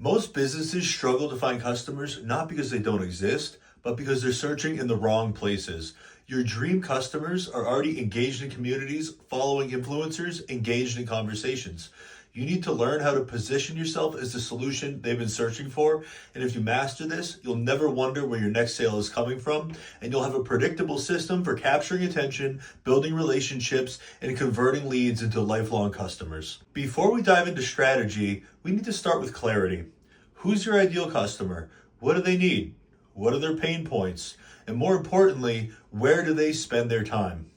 Most businesses struggle to find customers not because they don't exist, but because they're searching in the wrong places. Your dream customers are already engaged in communities, following influencers, engaged in conversations. You need to learn how to position yourself as the solution they've been searching for. And if you master this, you'll never wonder where your next sale is coming from. And you'll have a predictable system for capturing attention, building relationships, and converting leads into lifelong customers. Before we dive into strategy, we need to start with clarity. Who's your ideal customer? What do they need? What are their pain points? And more importantly, where do they spend their time?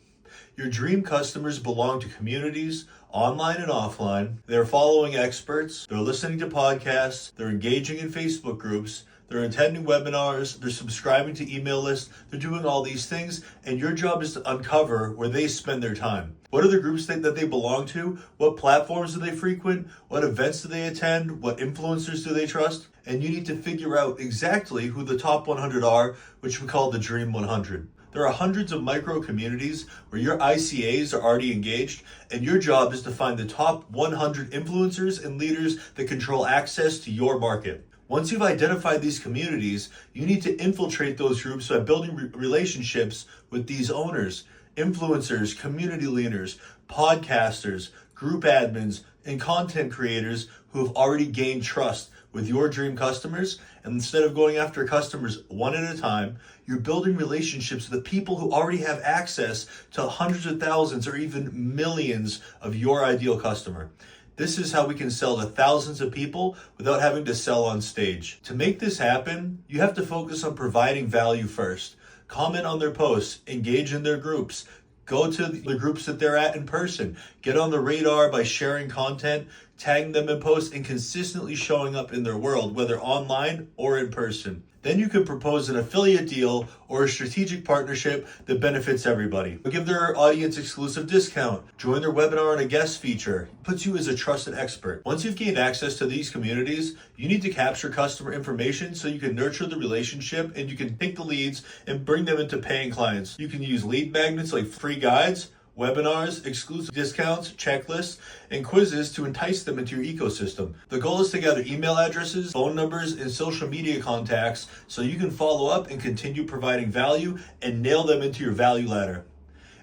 Your dream customers belong to communities, online and offline. They're following experts, they're listening to podcasts, they're engaging in Facebook groups, they're attending webinars, they're subscribing to email lists, they're doing all these things, and your job is to uncover where they spend their time. What are the groups that they belong to? What platforms do they frequent? What events do they attend? What influencers do they trust? And you need to figure out exactly who the top 100 are, which we call the Dream 100. There are hundreds of micro communities where your ICAs are already engaged, and your job is to find the top 100 influencers and leaders that control access to your market. Once you've identified these communities, you need to infiltrate those groups by building relationships with these owners, influencers, community leaders, podcasters, group admins, and content creators who have already gained trust with your dream customers. And instead of going after customers one at a time, you're building relationships with the people who already have access to hundreds of thousands or even millions of your ideal customer. This is how we can sell to thousands of people without having to sell on stage. To make this happen, you have to focus on providing value first. Comment on their posts, engage in their groups, go to the groups that they're at in person, get on the radar by sharing content, tagging them in posts, and consistently showing up in their world, whether online or in person. Then you can propose an affiliate deal or a strategic partnership that benefits everybody. Give their audience exclusive discount, join their webinar on a guest feature, puts you as a trusted expert. Once you've gained access to these communities, you need to capture customer information so you can nurture the relationship and you can take the leads and bring them into paying clients. You can use lead magnets like free guides, webinars, exclusive discounts, checklists, and quizzes to entice them into your ecosystem. The goal is to gather email addresses, phone numbers, and social media contacts so you can follow up and continue providing value and nail them into your value ladder.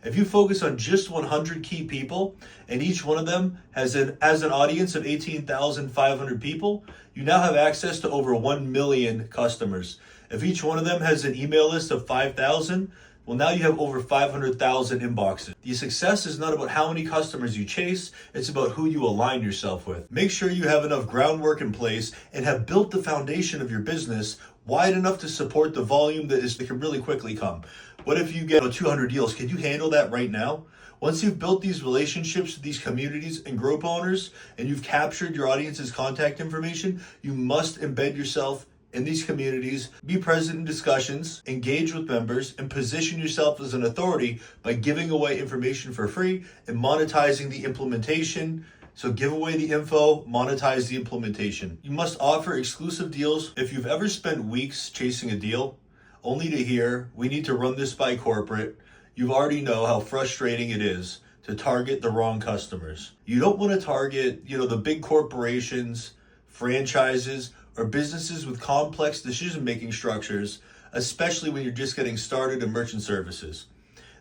If you focus on just 100 key people and each one of them has an audience of 18,500 people, you now have access to over 1 million customers. If each one of them has an email list of 5,000, well, now you have over 500,000 inboxes. The success is not about how many customers you chase, it's about who you align yourself with. Make sure you have enough groundwork in place and have built the foundation of your business wide enough to support the volume that can really quickly come. What if you get 200 deals? Can you handle that right now? Once you've built these relationships with these communities and group owners, and you've captured your audience's contact information, you must embed yourself in these communities, be present in discussions, engage with members, and position yourself as an authority by giving away information for free and monetizing the implementation. So give away the info, monetize the implementation. You must offer exclusive deals. If you've ever spent weeks chasing a deal, only to hear, we need to run this by corporate, you already know how frustrating it is to target the wrong customers. You don't want to target, the big corporations, franchises, or businesses with complex decision-making structures, especially when you're just getting started in merchant services.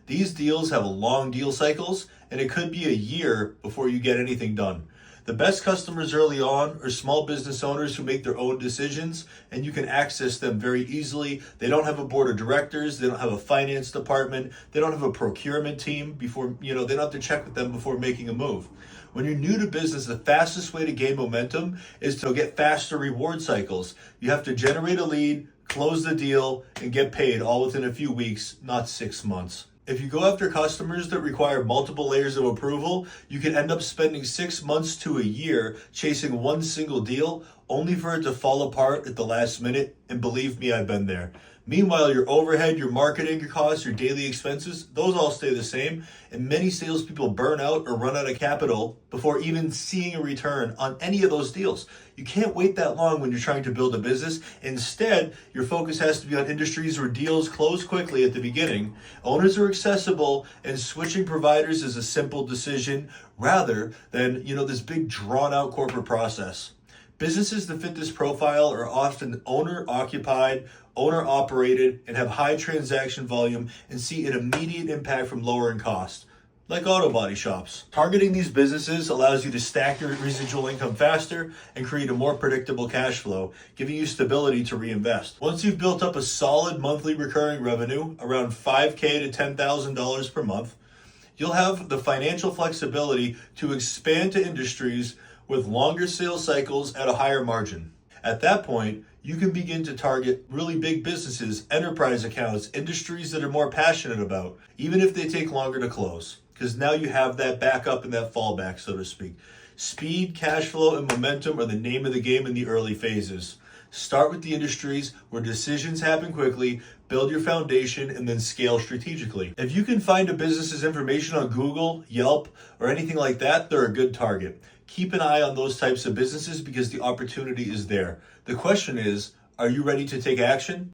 These deals have long deal cycles, and it could be a year before you get anything done. The best customers early on are small business owners who make their own decisions, and you can access them very easily. They don't have a board of directors, they don't have a finance department, they don't have a procurement team they don't have to check with them before making a move. When you're new to business, the fastest way to gain momentum is to get faster reward cycles. You have to generate a lead, close the deal, and get paid all within a few weeks, not 6 months. If you go after customers that require multiple layers of approval, you can end up spending 6 months to a year chasing one single deal, only for it to fall apart at the last minute. And believe me, I've been there. Meanwhile, your overhead, your marketing, your costs, your daily expenses, those all stay the same. And many salespeople burn out or run out of capital before even seeing a return on any of those deals. You can't wait that long when you're trying to build a business. Instead, your focus has to be on industries where deals close quickly at the beginning, owners are accessible, and switching providers is a simple decision rather than, this big drawn out corporate process. Businesses that fit this profile are often owner-occupied, owner-operated, and have high transaction volume and see an immediate impact from lowering cost, like auto body shops. Targeting these businesses allows you to stack your residual income faster and create a more predictable cash flow, giving you stability to reinvest. Once you've built up a solid monthly recurring revenue, around $5,000 to $10,000 per month, you'll have the financial flexibility to expand to industries with longer sales cycles at a higher margin. At that point, you can begin to target really big businesses, enterprise accounts, industries that are more passionate about, even if they take longer to close, because now you have that backup and that fallback, so to speak. Speed, cash flow, and momentum are the name of the game in the early phases. Start with the industries where decisions happen quickly, build your foundation, and then scale strategically. If you can find a business's information on Google, Yelp, or anything like that, they're a good target. Keep an eye on those types of businesses because the opportunity is there. The question is, are you ready to take action?